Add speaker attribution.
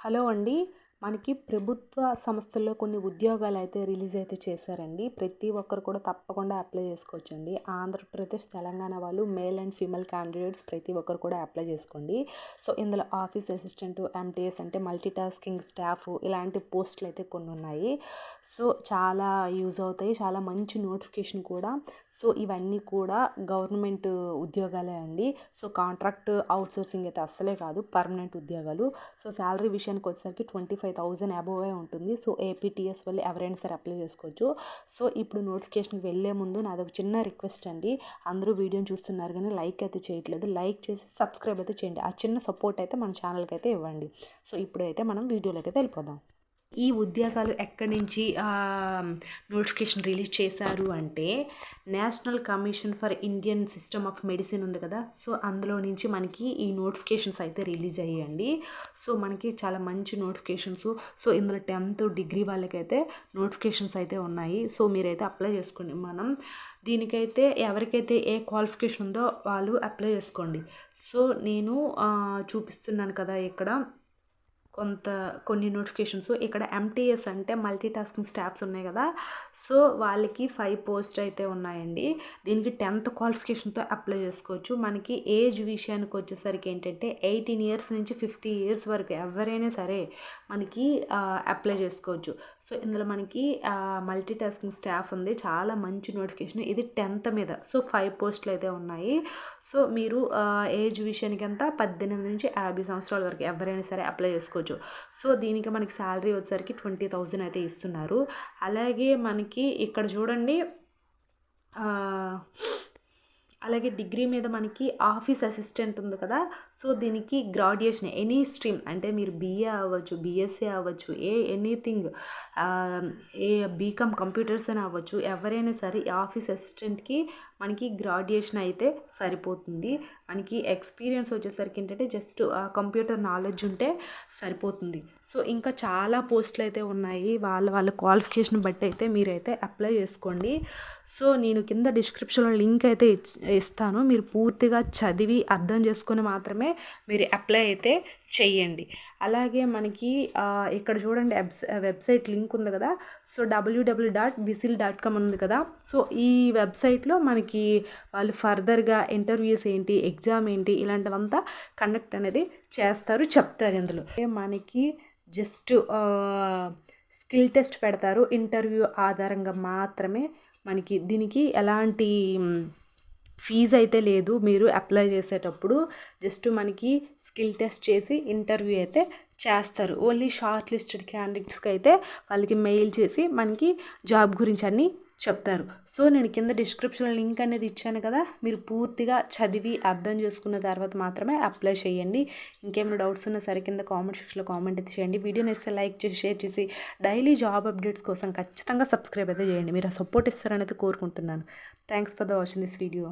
Speaker 1: Hello అండి. మనకి ప్రభుత్వ సంస్థల్లో కొన్ని ఉద్యోగాలైతే రిలీజ్ అయితే చేశారండి. ప్రతి ఒక్కరు కూడా తప్పకుండా అప్లై చేసుకోవచ్చండి. ఆంధ్రప్రదేశ్, తెలంగాణ వాళ్ళు మేల్ అండ్ ఫీమేల్ క్యాండిడేట్స్ ప్రతి ఒక్కరు కూడా అప్లై చేసుకోండి. సో, ఇందులో ఆఫీస్ అసిస్టెంట్, ఎంటీఎస్ అంటే మల్టీ టాస్కింగ్ స్టాఫ్ ఇలాంటి పోస్టులు అయితే కొన్ని ఉన్నాయి. సో, చాలా యూజ్ అవుతాయి. చాలా మంచి నోటిఫికేషన్ కూడా. సో, ఇవన్నీ కూడా గవర్నమెంట్ ఉద్యోగాలే అండి. సో, కాంట్రాక్ట్ అవుట్సోర్సింగ్ అయితే అస్సలే కాదు, పర్మనెంట్ ఉద్యోగాలు. సో, శాలరీ విషయానికి వచ్చేసరికి 25,000 అబోవే ఉంటుంది. సో, ఏపీటీఎస్ వాళ్ళు ఎవరైనా సరే అప్లై చేసుకోవచ్చు. సో, ఇప్పుడు నోటిఫికేషన్కి వెళ్ళే ముందు నాదొక చిన్న రిక్వెస్ట్ అండి. అందరూ వీడియోని చూస్తున్నారు కానీ లైక్ అయితే చేయట్లేదు. లైక్ చేసి సబ్స్క్రైబ్ అయితే చేయండి. ఆ చిన్న సపోర్ట్ అయితే మన ఛానల్కి అయితే ఇవ్వండి. సో, ఇప్పుడైతే మనం వీడియోలోకి అయితే వెళ్ళిపోదాం. ఈ ఉద్యోగాలు ఎక్కడి నుంచి నోటిఫికేషన్ రిలీజ్ చేశారు అంటే, national commission for Indian system of medicine ఉంది కదా. సో, అందులో నుంచి మనకి ఈ నోటిఫికేషన్స్ అయితే రిలీజ్ అయ్యాయండి. సో, మనకి చాలా మంచి నోటిఫికేషన్స్. సో, ఇందులో 10th డిగ్రీ వాళ్ళకైతే నోటిఫికేషన్స్ అయితే ఉన్నాయి. సో, మీరైతే అప్లై చేసుకోండి. మనం దీనికైతే ఎవరికైతే ఏ క్వాలిఫికేషన్ ఉందో వాళ్ళు అప్లై చేసుకోండి. సో, నేను చూపిస్తున్నాను కదా ఇక్కడ కొన్ని నోటిఫికేషన్స్. ఇక్కడ ఎంటీఎస్ అంటే మల్టీ టాస్కింగ్ స్టాఫ్స్ ఉన్నాయి కదా. సో, వాళ్ళకి 5 పోస్ట్ అయితే ఉన్నాయండి. దీనికి 10th క్వాలిఫికేషన్తో అప్లై చేసుకోవచ్చు. మనకి ఏజ్ విషయానికి వచ్చేసరికి ఏంటంటే 18 ఇయర్స్ నుంచి 50 ఇయర్స్ వరకు ఎవరైనా సరే మనకి అప్లై చేసుకోవచ్చు. సో, ఇందులో మనకి మల్టీ టాస్కింగ్ స్టాఫ్ ఉంది. చాలా మంచి నోటిఫికేషన్. ఇది 10th మీద. సో, 5 పోస్టులు అయితే ఉన్నాయి. సో, మీరు ఏజ్ విషయానికి అంతా 18 నుంచి 50 సంవత్సరాల వరకు ఎవరైనా సరే అప్లై చేసుకోవచ్చు. సో, దీనికి మనకి శాలరీ వచ్చేసరికి 20,000 అయితే ఇస్తున్నారు. అలాగే మనకి ఇక్కడ చూడండి, అలాగే డిగ్రీ మీద మనకి ఆఫీస్ అసిస్టెంట్ ఉంది కదా. సో, దీనికి గ్రాడ్యుయేషన్ ఎనీ స్ట్రీమ్ అంటే మీరు బీఏ అవ్వచ్చు, బీఎస్సీ అవ్వచ్చు, ఎనీథింగ్, బీకామ్ కంప్యూటర్స్ అని అవ్వచ్చు. ఎవరైనా సరే ఆఫీస్ అసిస్టెంట్కి మనకి గ్రాడ్యుయేషన్ అయితే సరిపోతుంది. మనకి ఎక్స్పీరియన్స్ వచ్చేసరికి ఏంటంటే జస్ట్ కంప్యూటర్ నాలెడ్జ్ ఉంటే సరిపోతుంది. సో, ఇంకా చాలా పోస్టులు అయితే ఉన్నాయి. వాళ్ళ క్వాలిఫికేషన్ బట్టి అయితే మీరైతే అప్లై చేసుకోండి. సో, నేను కింద డిస్క్రిప్షన్లో లింక్ అయితే ఇస్తాను. మీరు పూర్తిగా చదివి అర్థం చేసుకొని మాత్రమే మీరు అప్లై అయితే చెయ్యండి. అలాగే మనకి ఇక్కడ చూడండి వెబ్సైట్ లింక్ ఉంది కదా. సో, www.visil.com ఉంది కదా. సో, ఈ వెబ్సైట్లో మనకి వాళ్ళు ఫర్దర్గా ఇంటర్వ్యూస్ ఏంటి, ఎగ్జామ్ ఏంటి ఇలాంటివంతా కండక్ట్ అనేది చేస్తారు, చెప్తారు. ఇందులో మనకి జస్ట్ స్కిల్ టెస్ట్ పెడతారు. ఇంటర్వ్యూ ఆధారంగా మాత్రమే మనకి దీనికి ఎలాంటి ఫీజు అయితే లేదు. మీరు అప్లై చేసేటప్పుడు జస్ట్ మనకి స్కిల్ టెస్ట్ చేసి ఇంటర్వ్యూ అయితే చేస్తారు. ఓన్లీ షార్ట్ లిస్టెడ్ క్యాండిడేట్స్కి అయితే వాళ్ళకి మెయిల్ చేసి మనకి జాబ్ గురించి అన్నీ చెప్తారు. సో, నేను కింద డిస్క్రిప్షన్లో లింక్ అనేది ఇచ్చాను కదా. మీరు పూర్తిగా చదివి అర్థం చేసుకున్న తర్వాత మాత్రమే అప్లై చేయండి. ఇంకేమైనా డౌట్స్ ఉన్నా సరే కింద కామెంట్ సెక్షన్లో కామెంట్ అయితే చేయండి. వీడియోని ఇస్తే లైక్ చేసి షేర్ చేసి డైలీ జాబ్ అప్డేట్స్ కోసం ఖచ్చితంగా సబ్స్క్రైబ్ అయితే చేయండి. మీరు ఆ సపోర్ట్ ఇస్తారనేది కోరుకుంటున్నాను. Thanks for the watching this video.